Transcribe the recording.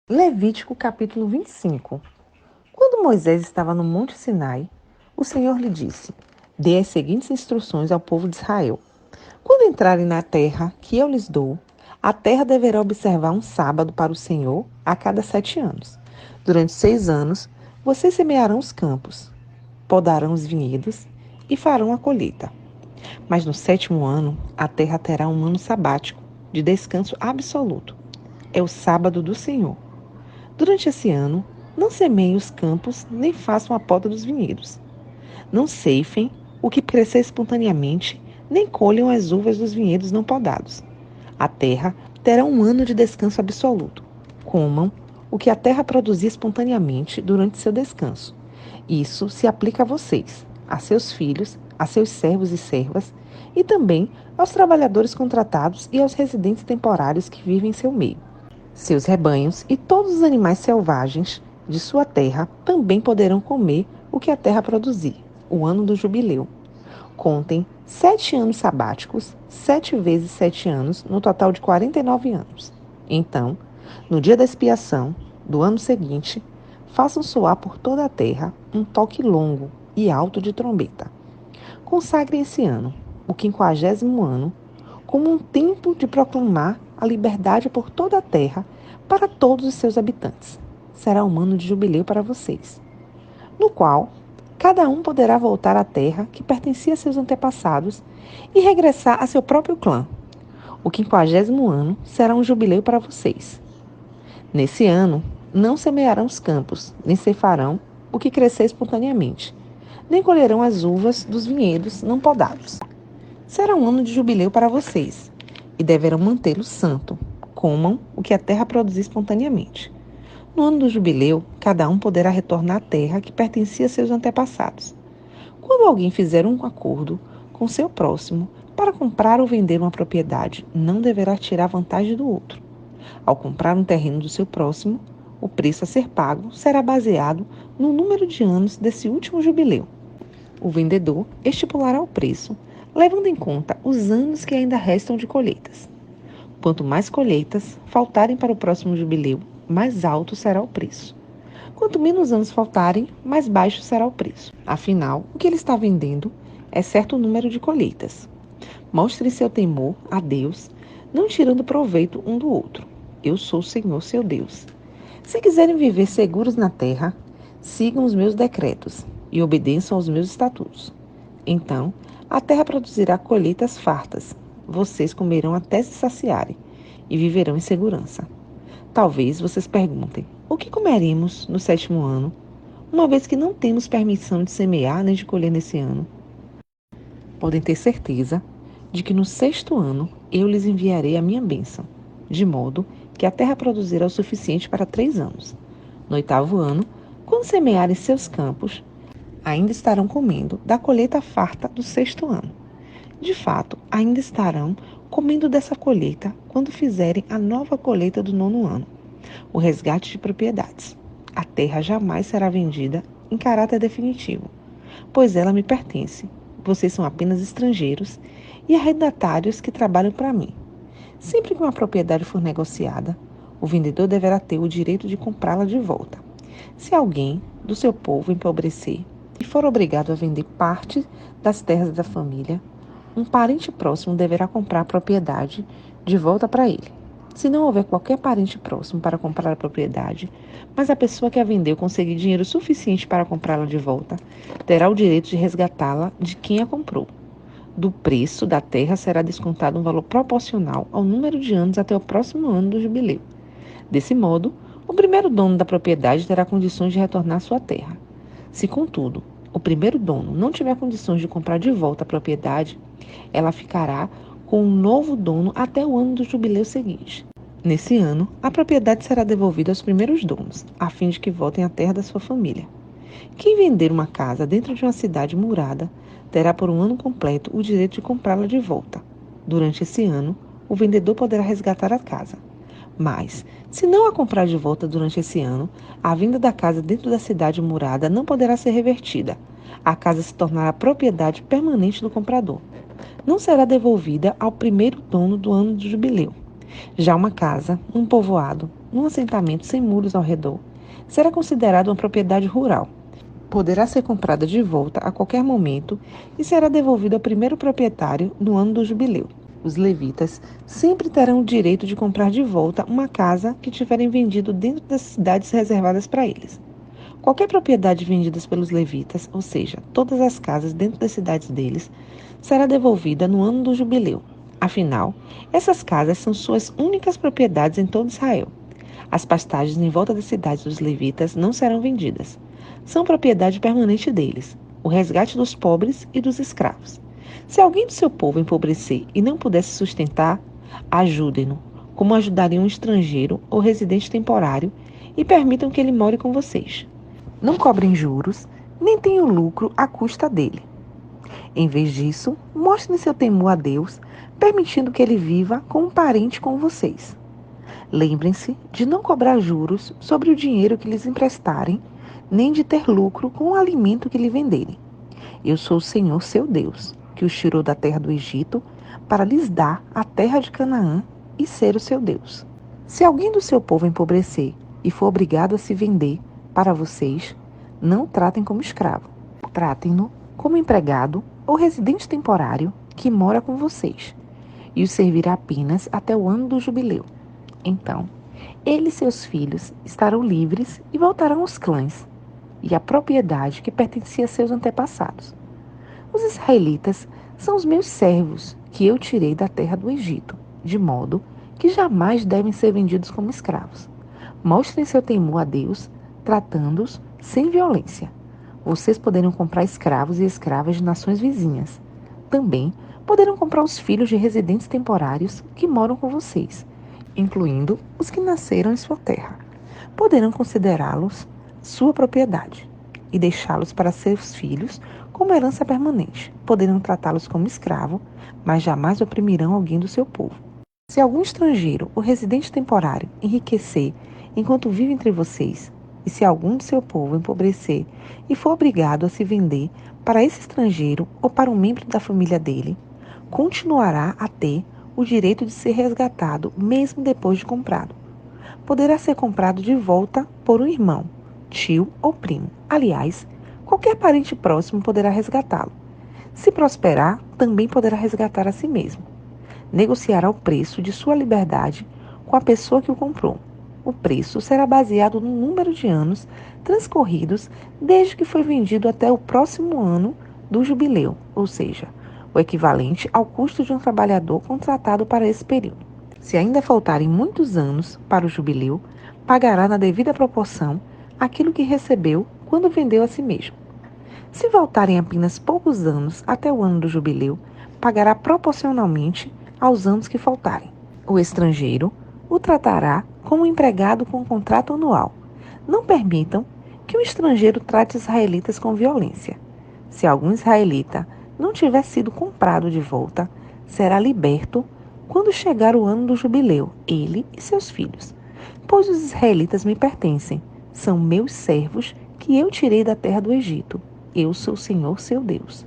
Levítico capítulo 25. Quando Moisés estava no Monte Sinai, o Senhor lhe disse: Dê as seguintes instruções ao povo de Israel. Quando entrarem na terra que eu lhes dou, a terra deverá observar um sábado para o Senhor a cada 7 anos. Durante 6 anos, vocês semearão os campos, podarão os vinhedos e farão a colheita. Mas no 7º ano, a terra terá um ano sabático, de descanso absoluto. É o sábado do Senhor. Durante esse ano, não semeiem os campos, nem façam a poda dos vinhedos. Não ceifem o que crescer espontaneamente, nem colham as uvas dos vinhedos não podados. A terra terá um ano de descanso absoluto. Comam o que a terra produzir espontaneamente durante seu descanso. Isso se aplica a vocês, a seus filhos, a seus servos e servas, e também aos trabalhadores contratados e aos residentes temporários que vivem em seu meio. Seus rebanhos e todos os animais selvagens de sua terra também poderão comer o que a terra produzir, o ano do jubileu. Contem 7 anos sabáticos, 7 vezes 7 anos, no total de 49 anos. Então, no dia da expiação do ano seguinte, façam soar por toda a terra um toque longo e alto de trombeta. Consagrem esse ano, o 50º ano, como um tempo de proclamar a liberdade por toda a terra para todos os seus habitantes. Será um ano de jubileu para vocês, no qual cada um poderá voltar à terra que pertencia a seus antepassados e regressar a seu próprio clã. O 50º ano será um jubileu para vocês. Nesse ano, não semearão os campos, nem ceifarão o que crescer espontaneamente, nem colherão as uvas dos vinhedos não podados. Será um ano de jubileu para vocês, e deverão mantê-lo santo. Comam o que a terra produzir espontaneamente. No ano do jubileu, cada um poderá retornar à terra que pertencia a seus antepassados. Quando alguém fizer um acordo com seu próximo para comprar ou vender uma propriedade, não deverá tirar vantagem do outro. Ao comprar um terreno do seu próximo, o preço a ser pago será baseado no número de anos desse último jubileu. O vendedor estipulará o preço, levando em conta os anos que ainda restam de colheitas. Quanto mais colheitas faltarem para o próximo jubileu, mais alto será o preço. Quanto menos anos faltarem, mais baixo será o preço. Afinal, o que ele está vendendo é certo número de colheitas. Mostre seu temor a Deus, não tirando proveito um do outro. Eu sou o Senhor, seu Deus. Se quiserem viver seguros na terra, sigam os meus decretos e obedeçam aos meus estatutos. Então, a terra produzirá colheitas fartas. Vocês comerão até se saciarem e viverão em segurança. Talvez vocês perguntem: o que comeremos no 7º ano, uma vez que não temos permissão de semear nem de colher nesse ano? Podem ter certeza de que no 6º ano eu lhes enviarei a minha bênção, de modo que a terra produzirá o suficiente para 3 anos. No 8º ano, quando semearem seus campos, ainda estarão comendo da colheita farta do 6º ano. De fato, ainda estarão comendo dessa colheita quando fizerem a nova colheita do 9º ano, o resgate de propriedades. A terra jamais será vendida em caráter definitivo, pois ela me pertence. Vocês são apenas estrangeiros e arrendatários que trabalham para mim. Sempre que uma propriedade for negociada, o vendedor deverá ter o direito de comprá-la de volta. Se alguém do seu povo empobrecer e for obrigado a vender parte das terras da família, um parente próximo deverá comprar a propriedade de volta para ele. Se não houver qualquer parente próximo para comprar a propriedade, mas a pessoa que a vendeu conseguir dinheiro suficiente para comprá-la de volta, terá o direito de resgatá-la de quem a comprou. Do preço da terra será descontado um valor proporcional ao número de anos até o próximo ano do jubileu. Desse modo, o primeiro dono da propriedade terá condições de retornar à sua terra. Se, contudo, o primeiro dono não tiver condições de comprar de volta a propriedade, ela ficará com um novo dono até o ano do jubileu seguinte. Nesse ano, a propriedade será devolvida aos primeiros donos, a fim de que voltem à terra da sua família. Quem vender uma casa dentro de uma cidade murada terá por um ano completo o direito de comprá-la de volta. Durante esse ano, o vendedor poderá resgatar a casa. Mas, se não a comprar de volta durante esse ano, a venda da casa dentro da cidade murada não poderá ser revertida. A casa se tornará propriedade permanente do comprador. Não será devolvida ao primeiro dono do ano do jubileu. Já uma casa, um povoado, num assentamento sem muros ao redor, será considerada uma propriedade rural. Poderá ser comprada de volta a qualquer momento e será devolvida ao primeiro proprietário no ano do jubileu. Os levitas sempre terão o direito de comprar de volta uma casa que tiverem vendido dentro das cidades reservadas para eles. Qualquer propriedade vendida pelos levitas, ou seja, todas as casas dentro das cidades deles, será devolvida no ano do jubileu. Afinal, essas casas são suas únicas propriedades em todo Israel. As pastagens em volta das cidades dos levitas não serão vendidas. São propriedade permanente deles, o resgate dos pobres e dos escravos. Se alguém do seu povo empobrecer e não puder se sustentar, ajudem-no, como ajudariam um estrangeiro ou residente temporário, e permitam que ele more com vocês. Não cobrem juros, nem tenham lucro à custa dele. Em vez disso, mostrem seu temor a Deus, permitindo que ele viva como um parente com vocês. Lembrem-se de não cobrar juros sobre o dinheiro que lhes emprestarem, nem de ter lucro com o alimento que lhe venderem. Eu sou o Senhor, seu Deus, que os tirou da terra do Egito para lhes dar a terra de Canaã e ser o seu Deus. Se alguém do seu povo empobrecer e for obrigado a se vender para vocês, não tratem como escravo. Tratem-no como empregado ou residente temporário que mora com vocês e o servirá apenas até o ano do jubileu. Então, ele e seus filhos estarão livres e voltarão aos clãs e à propriedade que pertencia a seus antepassados. Os israelitas são os meus servos que eu tirei da terra do Egito, de modo que jamais devem ser vendidos como escravos. Mostrem seu temor a Deus, tratando-os sem violência. Vocês poderão comprar escravos e escravas de nações vizinhas. Também poderão comprar os filhos de residentes temporários que moram com vocês, incluindo os que nasceram em sua terra. Poderão considerá-los sua propriedade e deixá-los para seus filhos como herança permanente. Poderão tratá-los como escravo, mas jamais oprimirão alguém do seu povo. Se algum estrangeiro ou residente temporário enriquecer enquanto vive entre vocês, e se algum de seu povo empobrecer e for obrigado a se vender para esse estrangeiro ou para um membro da família dele, continuará a ter o direito de ser resgatado mesmo depois de comprado. Poderá ser comprado de volta por um irmão, tio ou primo. Aliás, qualquer parente próximo poderá resgatá-lo. Se prosperar, também poderá resgatar a si mesmo. Negociará o preço de sua liberdade com a pessoa que o comprou. O preço será baseado no número de anos transcorridos desde que foi vendido até o próximo ano do jubileu, ou seja, o equivalente ao custo de um trabalhador contratado para esse período. Se ainda faltarem muitos anos para o jubileu, pagará na devida proporção aquilo que recebeu quando vendeu a si mesmo. Se faltarem apenas poucos anos até o ano do jubileu, pagará proporcionalmente aos anos que faltarem. O estrangeiro o tratará como um empregado com um contrato anual. Não permitam que um estrangeiro trate israelitas com violência. Se algum israelita não tiver sido comprado de volta, será liberto quando chegar o ano do jubileu, ele e seus filhos. Pois os israelitas me pertencem, são meus servos que eu tirei da terra do Egito. Eu sou o Senhor, seu Deus.